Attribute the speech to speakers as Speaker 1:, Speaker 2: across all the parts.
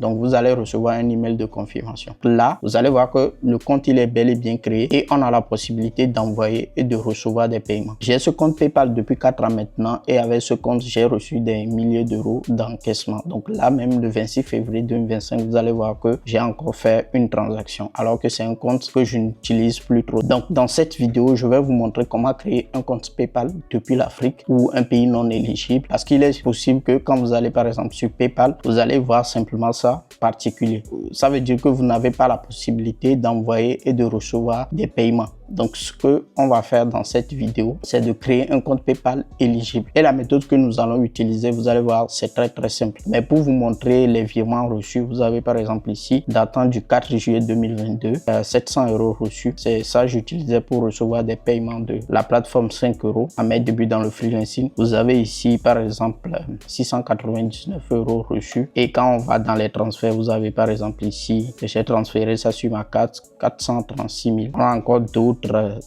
Speaker 1: Donc, vous allez recevoir un email de confirmation. Là, vous allez voir que le compte, il est bel et bien créé et on a la possibilité d'envoyer et de recevoir des paiements. J'ai ce compte PayPal depuis 4 ans maintenant et avec ce compte, j'ai reçu des milliers d'euros d'encaissement. Donc là, même le 26 février 2025, vous allez voir que j'ai encore fait une transaction alors que c'est un compte que je n'utilise plus trop. Donc, dans cette vidéo, je vais vous montrer comment créer un compte PayPal depuis l'Afrique ou un pays non éligible parce qu'il est possible que quand vous allez par exemple sur PayPal, vous allez voir simplement ça particulier. Ça veut dire que vous n'avez pas la possibilité d'envoyer et de recevoir des paiements. Donc, ce que on va faire dans cette vidéo, c'est de créer un compte PayPal éligible. Et la méthode que nous allons utiliser, vous allez voir, c'est très simple. Mais pour vous montrer les virements reçus, vous avez par exemple ici, datant du 4 juillet 2022, 700 euros reçus. C'est ça que j'utilisais pour recevoir des paiements de la plateforme 5 euros à mes débuts dans le freelancing. Vous avez ici, par exemple, 699 euros reçus. Et quand on va dans les transferts, vous avez par exemple ici, j'ai transféré ça sur ma carte, 436 000. On a encore d'autres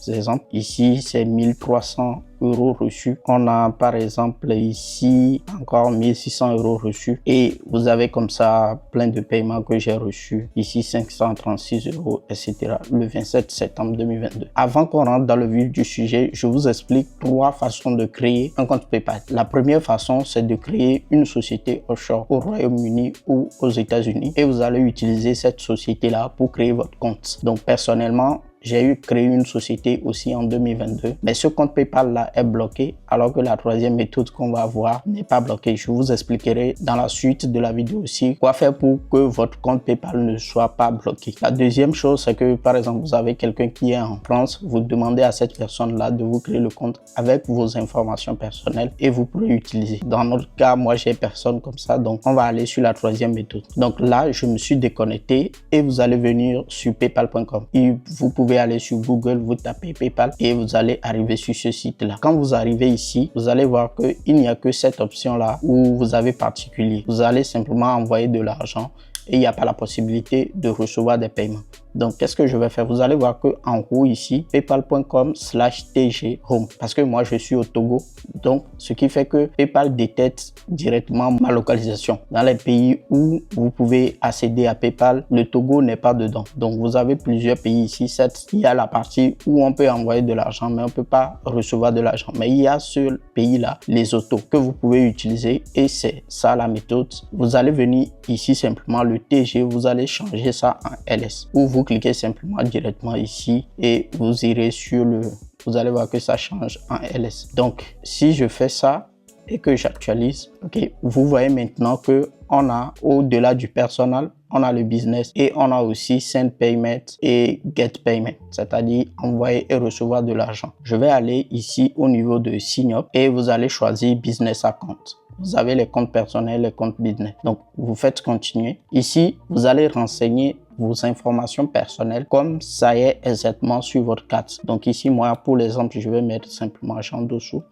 Speaker 1: exemples. Ici, c'est 1300 euros reçus. On a par exemple ici encore 1600 euros reçus et vous avez comme ça plein de paiements que j'ai reçus. Ici 536 euros, etc. le 27 septembre 2022. Avant qu'on rentre dans le vif du sujet, je vous explique 3 façons de créer un compte PayPal. La première façon, c'est de créer une société offshore au Royaume-Uni ou aux États-Unis et vous allez utiliser cette société-là pour créer votre compte. Donc personnellement, j'ai créé une société aussi en 2022, mais ce compte PayPal là est bloqué alors que la troisième méthode qu'on va voir n'est pas bloquée. Je vous expliquerai dans la suite de la vidéo aussi quoi faire pour que votre compte PayPal ne soit pas bloqué. La deuxième chose, c'est que par exemple, vous avez quelqu'un qui est en France, vous demandez à cette personne là de vous créer le compte avec vos informations personnelles et vous pourrez utiliser. Dans notre cas, moi j'ai personne comme ça, donc on va aller sur la troisième méthode. Donc là, je me suis déconnecté et vous allez venir sur paypal.com et vous pouvez aller sur Google, vous tapez PayPal et vous allez arriver sur ce site là. Quand vous arrivez ici, vous allez voir qu'il n'y a que cette option là où vous avez particulier. Vous allez simplement envoyer de l'argent et il n'y a pas la possibilité de recevoir des paiements. Donc, qu'est-ce que je vais faire? Vous allez voir que en haut ici, paypal.com/tg home. Parce que moi, je suis au Togo. Donc, ce qui fait que PayPal détecte directement ma localisation. Dans les pays où vous pouvez accéder à PayPal, le Togo n'est pas dedans. Donc, vous avez plusieurs pays ici. Certes, il y a la partie où on peut envoyer de l'argent, mais on ne peut pas recevoir de l'argent. Mais il y a ce pays-là, les autos, que vous pouvez utiliser. Et c'est ça la méthode. Vous allez venir ici simplement le TG, vous allez changer ça en LS. Ou vous cliquez simplement directement ici et vous irez sur le... Vous allez voir que ça change en LS. Donc, si je fais ça et que j'actualise, ok, vous voyez maintenant que on a au-delà du personnel, on a le business et on a aussi send payment et get payment, c'est-à-dire envoyer et recevoir de l'argent. Je vais aller ici au niveau de sign up et vous allez choisir business account. Vous avez les comptes personnels, les comptes business. Donc, vous faites continuer. Ici, vous allez renseigner vos informations personnelles comme ça est exactement sur votre carte. Donc ici, moi, pour l'exemple, je vais mettre simplement Jean dessous.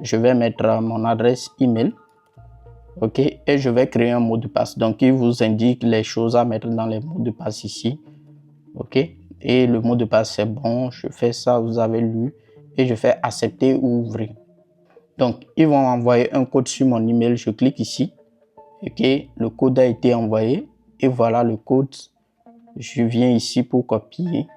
Speaker 1: Je vais mettre mon adresse email. OK. Et je vais créer un mot de passe. Donc, il vous indique les choses à mettre dans les mots de passe ici. OK. Et le mot de passe, c'est bon. Je fais ça, vous avez lu. Et je fais accepter ou ouvrir. Donc, ils vont envoyer un code sur mon email. Je clique ici. OK. Le code a été envoyé. Et voilà le code. Je viens ici pour copier.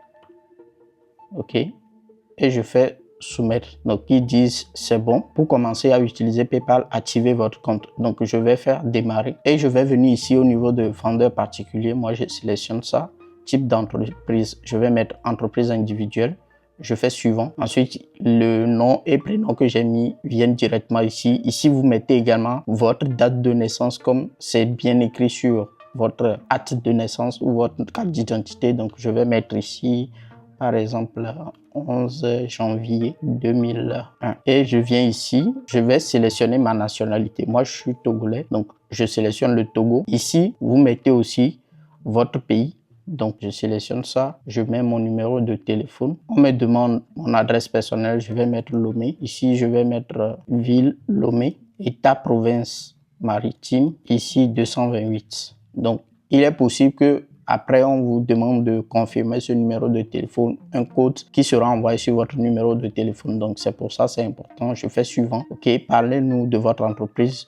Speaker 1: OK. Et je fais soumettre. Donc, ils disent c'est bon. Pour commencer à utiliser PayPal, activez votre compte. Donc, je vais faire démarrer. Et je vais venir ici au niveau de vendeur particulier. Moi, je sélectionne ça. Type d'entreprise. Je vais mettre entreprise individuelle. Je fais suivant. Ensuite, le nom et prénom que j'ai mis viennent directement ici. Ici, vous mettez également votre date de naissance comme c'est bien écrit sur votre acte de naissance ou votre carte d'identité. Donc, je vais mettre ici, par exemple, 11 janvier 2001. Et je viens ici, je vais sélectionner ma nationalité. Moi, je suis togolais, donc je sélectionne le Togo. Ici, vous mettez aussi votre pays. Donc, je sélectionne ça, je mets mon numéro de téléphone. On me demande mon adresse personnelle, je vais mettre Lomé. Ici, je vais mettre ville Lomé, État, province maritime, ici 228. Donc, il est possible que après on vous demande de confirmer ce numéro de téléphone, un code qui sera envoyé sur votre numéro de téléphone. Donc, c'est pour ça, c'est important. Je fais suivant. OK, parlez-nous de votre entreprise.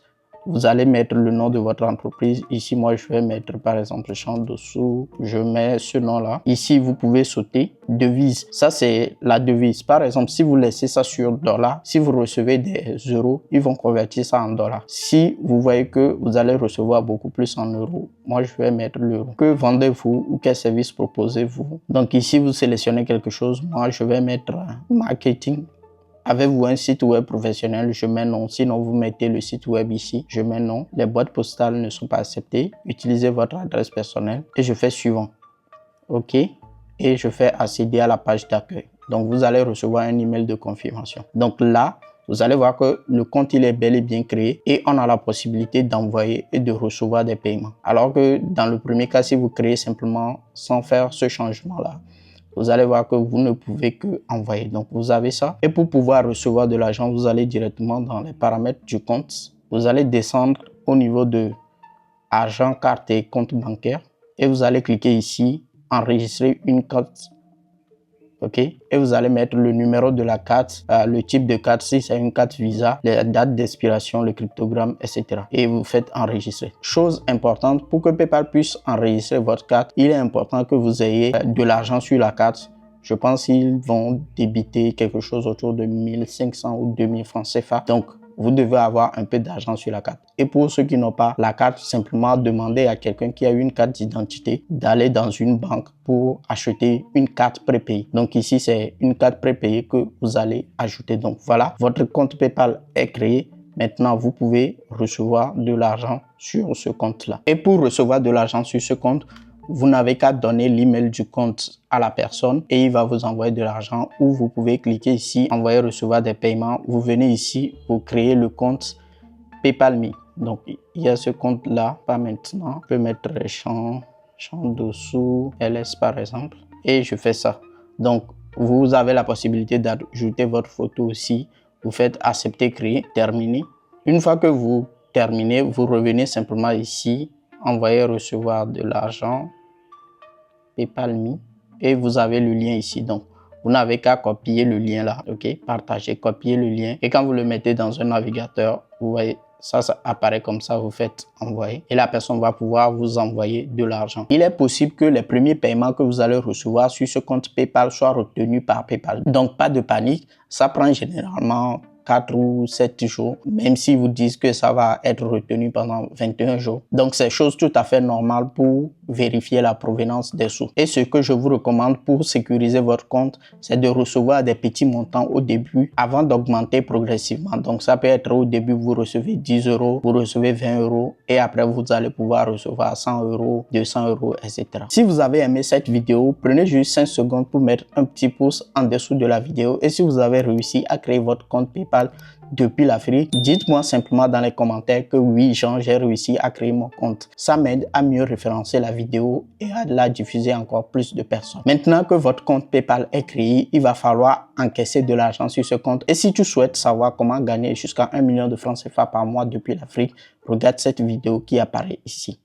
Speaker 1: vous allez mettre le nom de votre entreprise. Ici, moi, je vais mettre par exemple champ dessous. Je mets ce nom-là. Ici, vous pouvez sauter devise. Ça, c'est la devise. Par exemple, si vous laissez ça sur $, si vous recevez des euros, ils vont convertir ça en $. Si vous voyez que vous allez recevoir beaucoup plus en euros, moi, je vais mettre l'euro. Que vendez-vous ou quel service proposez-vous? Donc ici, vous sélectionnez quelque chose. Moi, je vais mettre marketing. Avez-vous un site web professionnel? Je mets non. Sinon, vous mettez le site web ici. Je mets non. Les boîtes postales ne sont pas acceptées. Utilisez votre adresse personnelle. Et je fais suivant. OK. Et je fais accéder à la page d'accueil. Donc, vous allez recevoir un email de confirmation. Donc là, vous allez voir que le compte il est bel et bien créé et on a la possibilité d'envoyer et de recevoir des paiements. Alors que dans le premier cas, si vous créez simplement sans faire ce changement-là, vous allez voir que vous ne pouvez que envoyer. Donc, vous avez ça. Et pour pouvoir recevoir de l'argent, vous allez directement dans les paramètres du compte. Vous allez descendre au niveau de argent, carte et compte bancaire. Et vous allez cliquer ici, enregistrer une carte. OK. Et vous allez mettre le numéro de la carte, le type de carte, si c'est une carte Visa, la date d'expiration, le cryptogramme, etc. Et vous faites enregistrer. Chose importante, pour que PayPal puisse enregistrer votre carte, il est important que vous ayez de l'argent sur la carte. Je pense qu'ils vont débiter quelque chose autour de 1500 ou 2000 francs CFA. Donc, vous devez avoir un peu d'argent sur la carte. Et pour ceux qui n'ont pas la carte, simplement demandez à quelqu'un qui a une carte d'identité d'aller dans une banque pour acheter une carte prépayée. Donc ici, c'est une carte prépayée que vous allez ajouter. Donc voilà, votre compte PayPal est créé. Maintenant, vous pouvez recevoir de l'argent sur ce compte-là. Et pour recevoir de l'argent sur ce compte, vous n'avez qu'à donner l'email du compte à la personne et il va vous envoyer de l'argent, ou vous pouvez cliquer ici, envoyer, recevoir des paiements. Vous venez ici pour créer le compte PayPal Me. Donc, il y a ce compte-là, pas maintenant. Je peux mettre champ dessous, LS par exemple, et je fais ça. Donc, vous avez la possibilité d'ajouter votre photo aussi. Vous faites accepter, créer, terminer. Une fois que vous terminez, vous revenez simplement ici, envoyer, recevoir de l'argent, PayPal Me, et vous avez le lien ici. Donc, vous n'avez qu'à copier le lien là, OK? Partager, copier le lien. Et quand vous le mettez dans un navigateur, vous voyez, ça apparaît comme ça, vous faites envoyer. Et la personne va pouvoir vous envoyer de l'argent. Il est possible que les premiers paiements que vous allez recevoir sur ce compte PayPal soient retenus par PayPal. Donc, pas de panique. Ça prend généralement 4 ou 7 jours, même si vous disent que ça va être retenu pendant 21 jours. Donc, c'est chose tout à fait normale pour vérifier la provenance des sous. Et ce que je vous recommande pour sécuriser votre compte, c'est de recevoir des petits montants au début avant d'augmenter progressivement. Donc, ça peut être au début, vous recevez 10 euros, vous recevez 20 euros et après, vous allez pouvoir recevoir 100 euros, 200 euros, etc. Si vous avez aimé cette vidéo, prenez juste 5 secondes pour mettre un petit pouce en dessous de la vidéo. Et si vous avez réussi à créer votre compte PayPal depuis l'Afrique, dites-moi simplement dans les commentaires que oui, Jean, j'ai réussi à créer mon compte. Ça m'aide à mieux référencer la vidéo et à la diffuser à encore plus de personnes. Maintenant que votre compte PayPal est créé, il va falloir encaisser de l'argent sur ce compte. Et si tu souhaites savoir comment gagner jusqu'à 1 million de francs CFA par mois depuis l'Afrique, regarde cette vidéo qui apparaît ici.